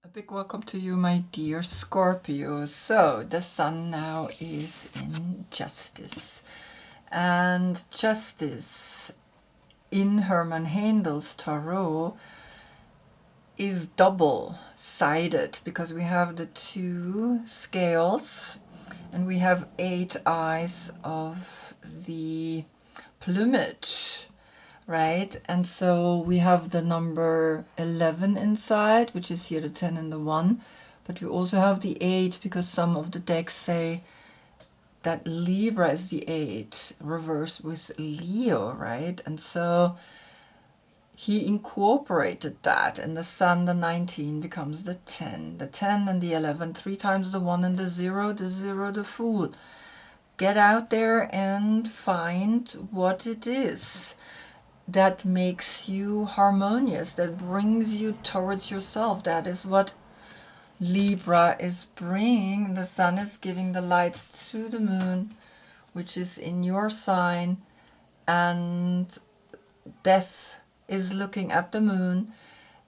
A big welcome to you, my dear Scorpio. So the sun now is in Justice, and Justice in Hermann Handel's tarot is double-sided because we have the two scales and we have 8 eyes of the plumage, right? And so we have the number 11 inside, which is here the 10 and the 1, but we also have the 8 because some of the decks say that Libra is the 8 reversed with Leo, right? And so he incorporated that, and the sun, the 19, becomes the 10. The 10 and the 11, 3 times the 1 and the 0, the Fool. Get out there and find what it is that makes you harmonious, that brings you towards yourself. That is what Libra is bringing. The sun is giving the light to the moon, which is in your sign, and death is looking at the moon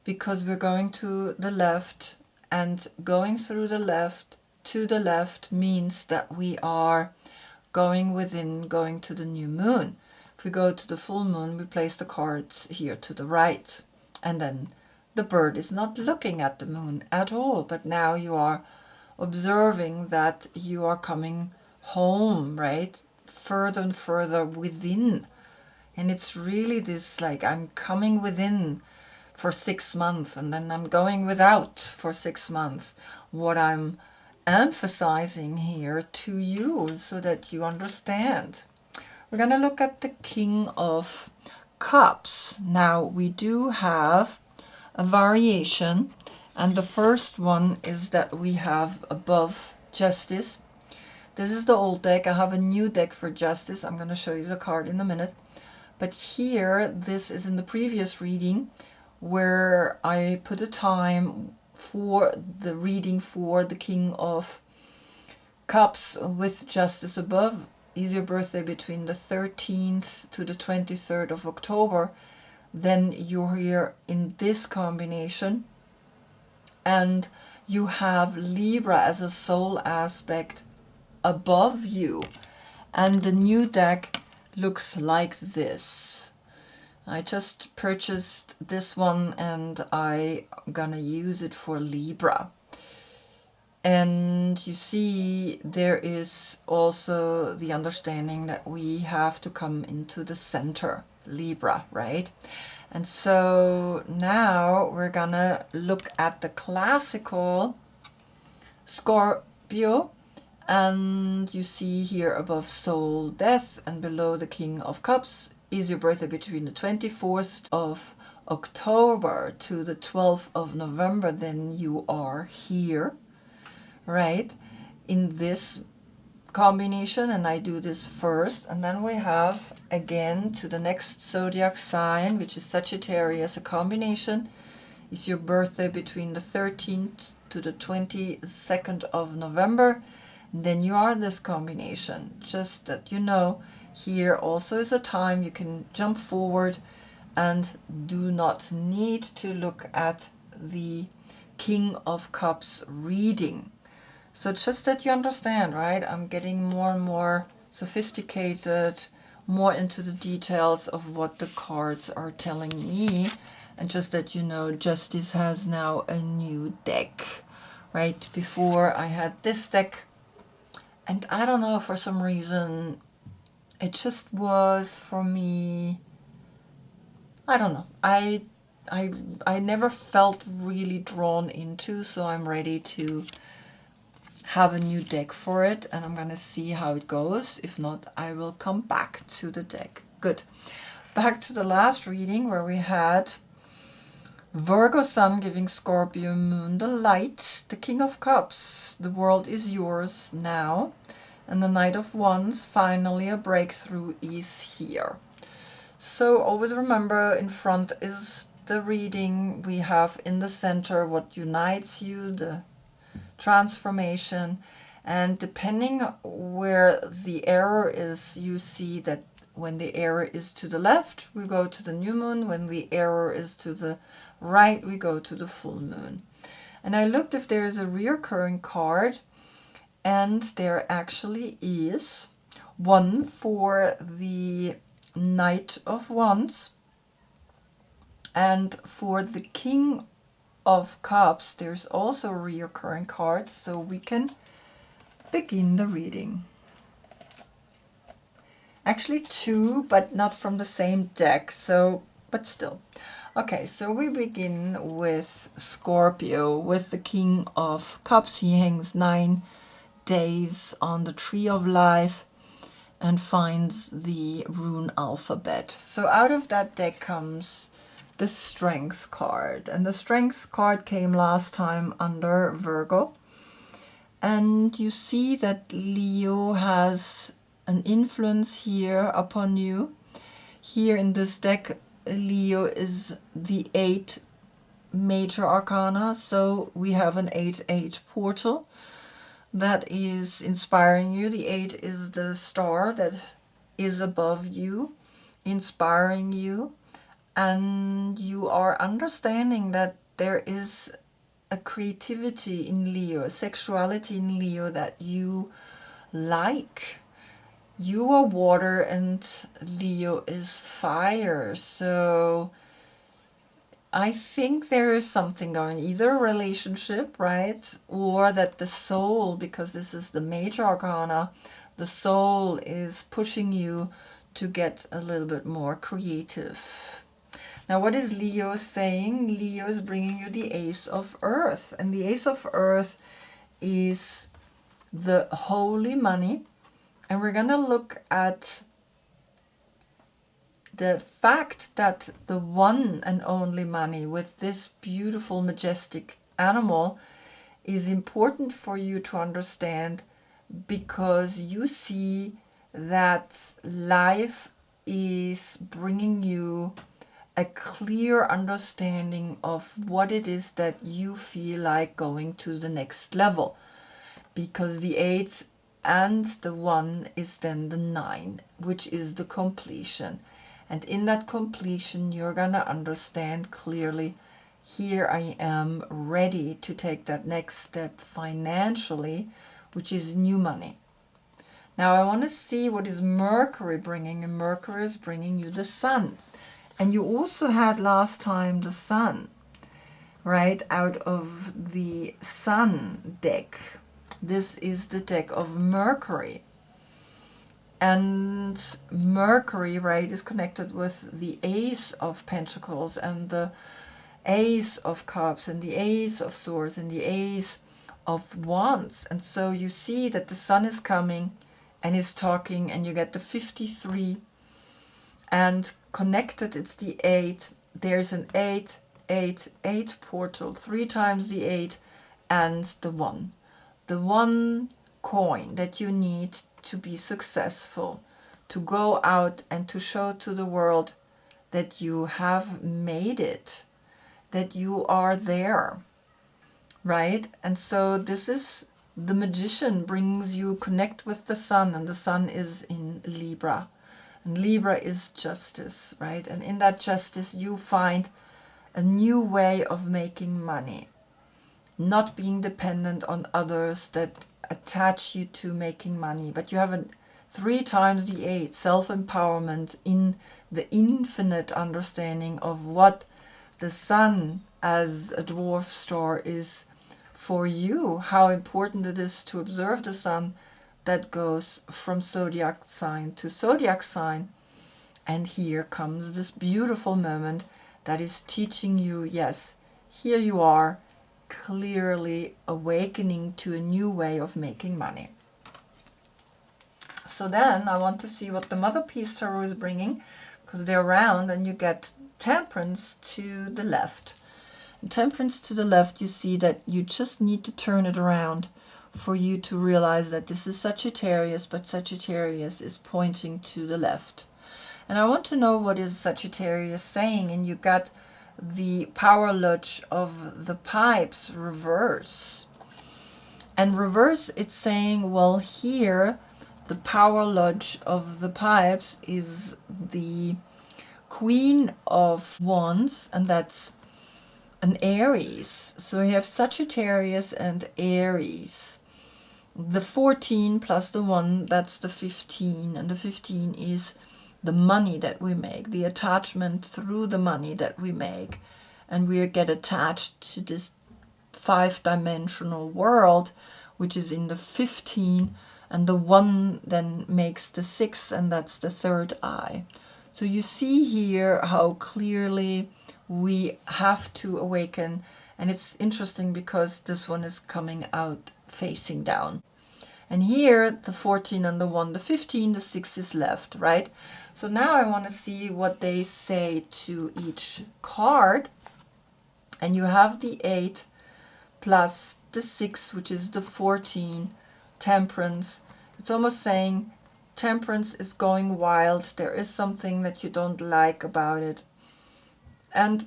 because we're going to the left, and going through the left to the left means that we are going within, going to the new moon. If we go to the full moon, we place the cards here to the right, and then the bird is not looking at the moon at all, but now you are observing that you are coming home, right? Further and further within. And it's really this, like, I'm coming within for 6 months, and then I'm going without for 6 months. What I'm emphasizing here to you so that you understand. We're going to look at the King of Cups. Now, we do have a variation, and the first one is that we have above Justice. This is the old deck. I have a new deck for Justice. I'm going to show you the card in a minute. But here, this is in the previous reading where I put a time for the reading for the King of Cups with Justice above. Is your birthday between the 13th to the 23rd of October, then you're here in this combination, and you have Libra as a soul aspect above you, and the new deck looks like this. I just purchased this one and I'm gonna use it for Libra. And you see there is also the understanding that we have to come into the center, Libra, right? And so now we're gonna look at the classical Scorpio, and you see here above Soul Death and below the King of Cups is your birthday between the 24th of October to the 12th of November, then you are here, right, in this combination. And I do this first, and then we have again to the next zodiac sign, which is Sagittarius. A combination is your birthday between the 13th to the 22nd of November, then you are this combination. Just that you know, here also is a time you can jump forward and do not need to look at the King of Cups reading. So just that you understand, right? I'm getting more and more sophisticated, more into the details of what the cards are telling me. And just that you know, Justice has now a new deck, right? Before I had this deck, and I don't know, for some reason, it just was for me, I don't know. I never felt really drawn into, so I'm ready to have a new deck for it, and I'm gonna see how it goes. If not, I will come back to the deck. Good. Back to the last reading where we had Virgo Sun giving Scorpio Moon the light, the King of Cups. The world is yours now, and the Knight of Wands, finally a breakthrough is here. So always remember, in front is the reading. We have in the center what unites you, the transformation, and depending where the arrow is, you see that when the arrow is to the left, we go to the new moon. When the arrow is to the right, we go to the full moon. And I looked if there is a recurring card, and there actually is one for the Knight of Wands, and for the King of Cups there's also a recurring card, so we can begin the reading. Actually two, but not from the same deck, so but still. Okay, so we begin with Scorpio, with the King of Cups. He hangs 9 days on the tree of life and finds the rune alphabet. So out of that deck comes the Strength card, and the Strength card came last time under Virgo. And you see that Leo has an influence here upon you. Here in this deck, Leo is the 8 major arcana, so we have an 8-8 portal that is inspiring you. The 8 is the star that is above you, inspiring you, and you are understanding that there is a creativity in Leo, a sexuality in Leo that you like. You are water and Leo is fire, so I think there is something going, either a relationship, right, or that the soul, because this is the major arcana, the soul is pushing you to get a little bit more creative. Now, what is Leo saying? Leo is bringing you the Ace of Earth, and the Ace of Earth is the holy money. And we're going to look at the fact that the one and only money with this beautiful, majestic animal is important for you to understand, because you see that life is bringing you a clear understanding of what it is that you feel like going to the next level, because the 8 and the 1 is then the 9, which is the completion. And in that completion, you're going to understand clearly, here I am ready to take that next step financially, which is new money. Now I want to see what is Mercury bringing, and Mercury is bringing you the Sun. And you also had last time the Sun, right, out of the Sun deck. This is the deck of Mercury. And Mercury, right, is connected with the Ace of Pentacles and the Ace of Cups and the Ace of Swords and the Ace of Wands. And so you see that the Sun is coming and is talking, and you get the 53. And connected, it's the 8. There's an 8, 8, 8 portal, 3 times the 8 and the 1. The one coin that you need to be successful, to go out and to show to the world that you have made it, that you are there, right? And so this is the Magician, brings you connect with the Sun, and the Sun is in Libra, and Libra is justice, right? And in that justice you find a new way of making money, not being dependent on others that attach you to making money, but you have a 3 times the 8, self-empowerment in the infinite understanding of what the Sun as a dwarf star is for you, how important it is to observe the Sun that goes from zodiac sign to zodiac sign. And here comes this beautiful moment that is teaching you, yes, here you are, clearly awakening to a new way of making money. So then I want to see what the Mother Peace Tarot is bringing, because they're round, and you get Temperance to the left. And Temperance to the left, you see that you just need to turn it around for you to realize that this is Sagittarius, but Sagittarius is pointing to the left. And I want to know what is Sagittarius saying, and you got the power lodge of the pipes reverse. And reverse, it's saying, well, here the power lodge of the pipes is the Queen of Wands, and that's an Aries. So we have Sagittarius and Aries. The 14 plus the 1, that's the 15. And the 15 is the money that we make, the attachment through the money that we make. And we get attached to this 5-dimensional world, which is in the 15. And the 1 then makes the 6, and that's the third eye. So you see here how clearly we have to awaken. And it's interesting because this one is coming out facing down. And here, the 14 and the 1, the 15, the 6 is left, right? So now I want to see what they say to each card. And you have the 8 plus the 6, which is the 14, Temperance. It's almost saying Temperance is going wild. There is something that you don't like about it. And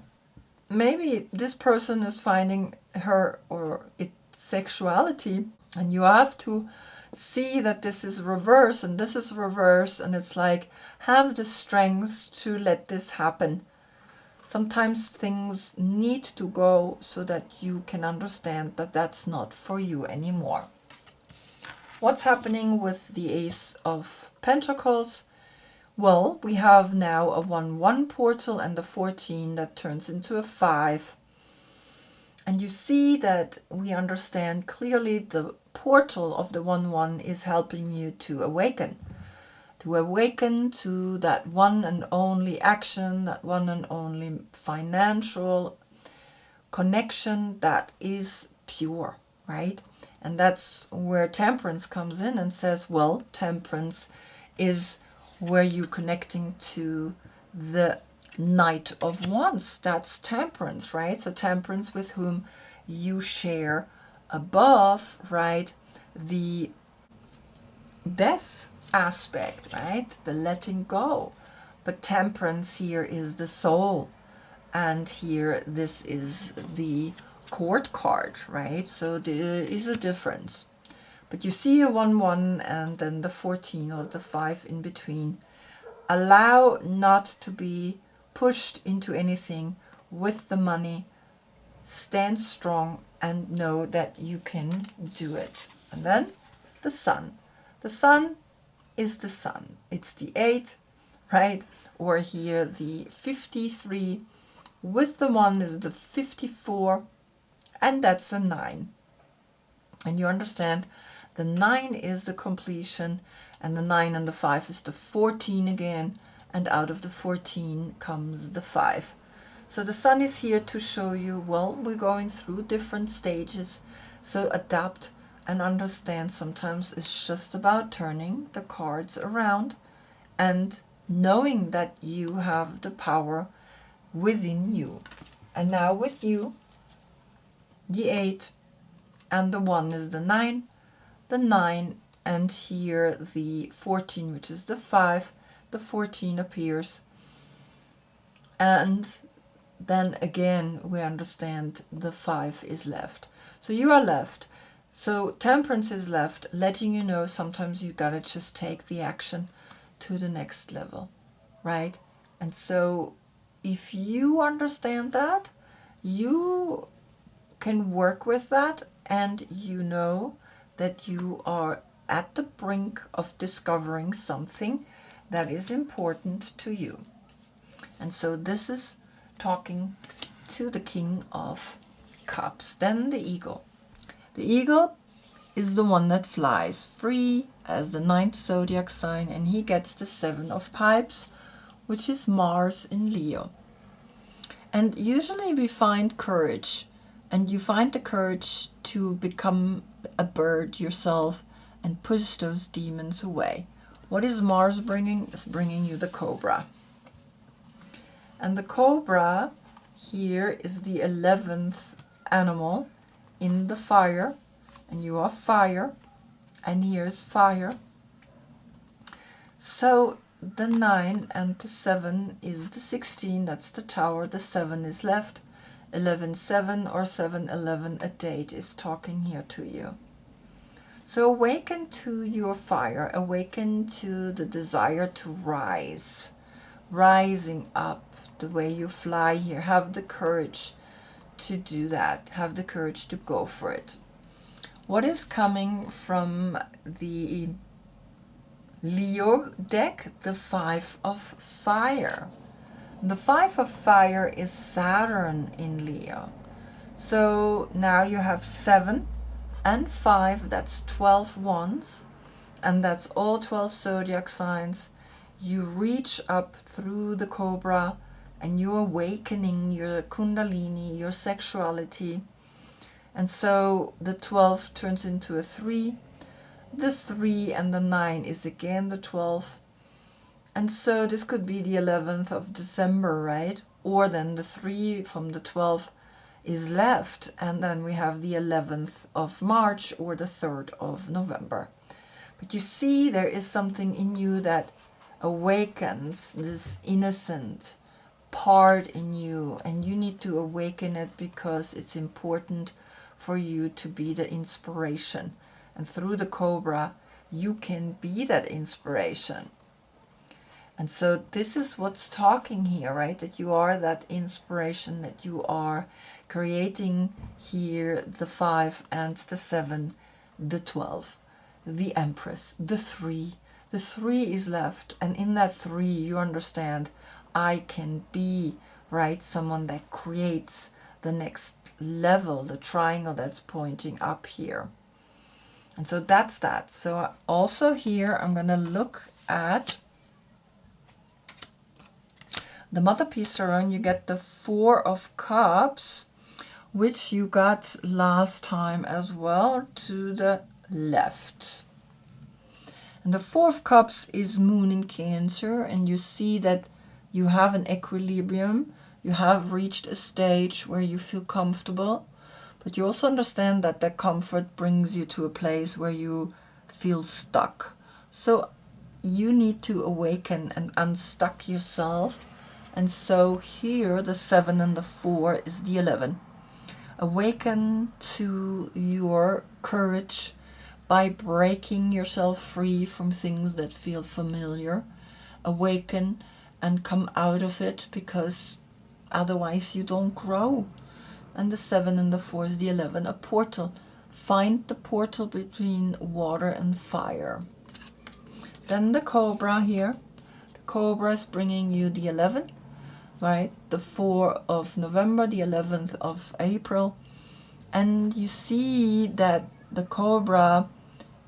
maybe this person is finding her or its sexuality, and you have to see that this is reverse and this is reverse, and it's like, have the strength to let this happen. Sometimes things need to go so that you can understand that that's not for you anymore. What's happening with the Ace of Pentacles? Well, we have now a 1-1 portal and the 14 that turns into a 5. And you see that we understand clearly the portal of the 1-1 is helping you to awaken to that one and only action, that one and only financial connection that is pure, right? And that's where Temperance comes in and says, well, Temperance is where you're connecting to the Knight of Wands. That's Temperance, right? So Temperance, with whom you share above, right, the death aspect, right, the letting go. But Temperance here is the soul, and here this is the Court card, right? So there is a difference. But you see a 1-1 and then the 14 or the 5 in between. Allow not to be pushed into anything with the money. Stand strong and know that you can do it. And then the Sun. The Sun is the Sun. It's the 8, right? Or here the 53. With the 1 is the 54. And that's a 9. And you understand, the 9 is the completion, and the 9 and the 5 is the 14 again, and out of the 14 comes the 5. So the Sun is here to show you, well, we're going through different stages, so adapt and understand. Sometimes it's just about turning the cards around and knowing that you have the power within you. And now with you, the 8 and the 1 is the 9, the 9, and here the 14, which is the 5, the 14 appears. And then again we understand the 5 is left. So you are left. So Temperance is left, letting you know sometimes you gotta just take the action to the next level, right? And so if you understand that, you can work with that, and you know that you are at the brink of discovering something that is important to you. And so this is talking to the King of Cups. Then the Eagle. The Eagle is the one that flies free as the 9th zodiac sign, and he gets the 7 of Pipes, which is Mars in Leo. And usually we find courage, and you find the courage to become a bird yourself and push those demons away. What is Mars bringing? It's bringing you the cobra. And the cobra here is the 11th animal in the fire, and you are fire, and here's fire. So the 9 and the 7 is the 16, that's the tower, the 7 is left. 11-7 or 7-11, a date is talking here to you. So awaken to your fire, awaken to the desire to rise, rising up the way you fly here. Have the courage to do that. Have the courage to go for it. What is coming from the Leo deck? The Five of Fire. The Five of Fire is Saturn in Leo. So now you have 7 and 5, that's 12 wands, and that's all 12 zodiac signs. You reach up through the cobra and you're awakening your kundalini, your sexuality. And so the 12 turns into a 3. The 3 and the 9 is again the 12. And so this could be the 11th of December, right? Or then the 3 from the 12 is left, and then we have the 11th of March or the 3rd of November. But you see, there is something in you that awakens this innocent part in you, and you need to awaken it because it's important for you to be the inspiration. And through the cobra, you can be that inspiration. And so this is what's talking here, right? That you are that inspiration, that you are creating here the 5 and the 7, the 12, the Empress, the 3. The 3 is left, and in that 3 you understand, I can be, right, someone that creates the next level, the triangle that's pointing up here. And so that's that. So also here I'm going to look at the Mother Piece Tarot. You get the 4 of Cups, which you got last time as well, to the left. And the 4 of Cups is Moon in Cancer, and you see that you have an equilibrium. You have reached a stage where you feel comfortable, but you also understand that that comfort brings you to a place where you feel stuck. So you need to awaken and unstuck yourself. And so here the 7 and the 4 is the 11. Awaken to your courage by breaking yourself free from things that feel familiar. Awaken and come out of it, because otherwise you don't grow. And the 7 and the 4 is the 11, a portal. Find the portal between water and fire. Then the cobra here. The cobra is bringing you the 11. Right, the 4 of November, the 11th of April, and you see that the cobra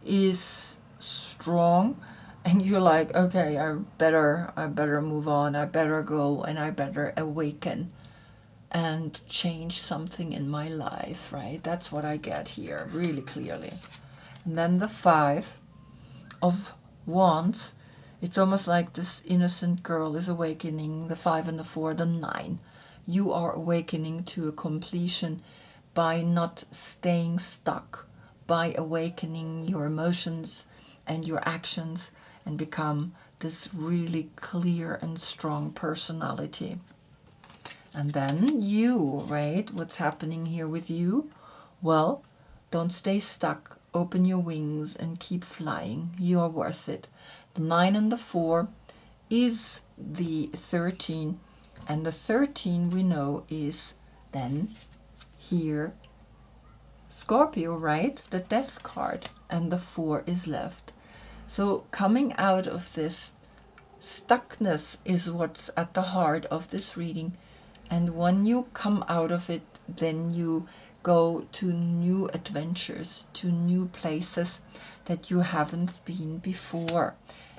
is strong, and you're like, okay, I better move on, I better go, and I better awaken and change something in my life, right? That's what I get here really clearly. And then the 5 of Wands. It's almost like this innocent girl is awakening, the 5 and the 4, the 9. You are awakening to a completion by not staying stuck, by awakening your emotions and your actions and become this really clear and strong personality. And then you, right, what's happening here with you? Well, don't stay stuck. Open your wings and keep flying. You are worth it. The 9 and the 4 is the 13, and the 13 we know is then here Scorpio, right? The Death card, and the 4 is left. So coming out of this stuckness is what's at the heart of this reading, and when you come out of it, then you go to new adventures, to new places that you haven't been before.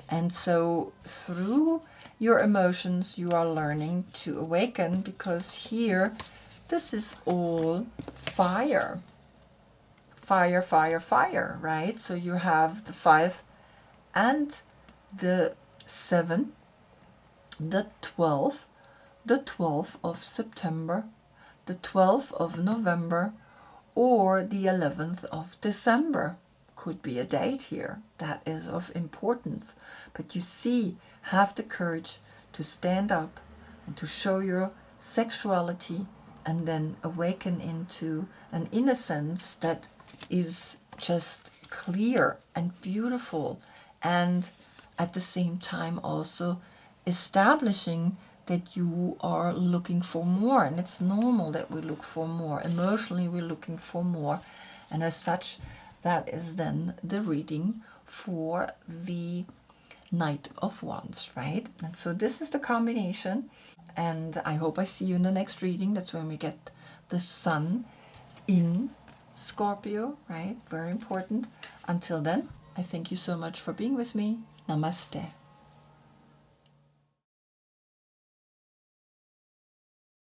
And so through your emotions, you are learning to awaken, because here, this is all fire. Fire, fire, fire, right? So you have the 5 and the 7, the 12, the 12th of September, the 12th of November, or the 11th of December. Could be a date here that is of importance. But you see, have the courage to stand up and to show your sexuality, and then awaken into an innocence that is just clear and beautiful, and at the same time also establishing that you are looking for more, and it's normal that we look for more. Emotionally, we're looking for more, and as such, that is then the reading for the Knight of Wands, right? And so this is the combination, and I hope I see you in the next reading. That's when we get the Sun in Scorpio, right? Very important. Until then, I thank you so much for being with me. Namaste.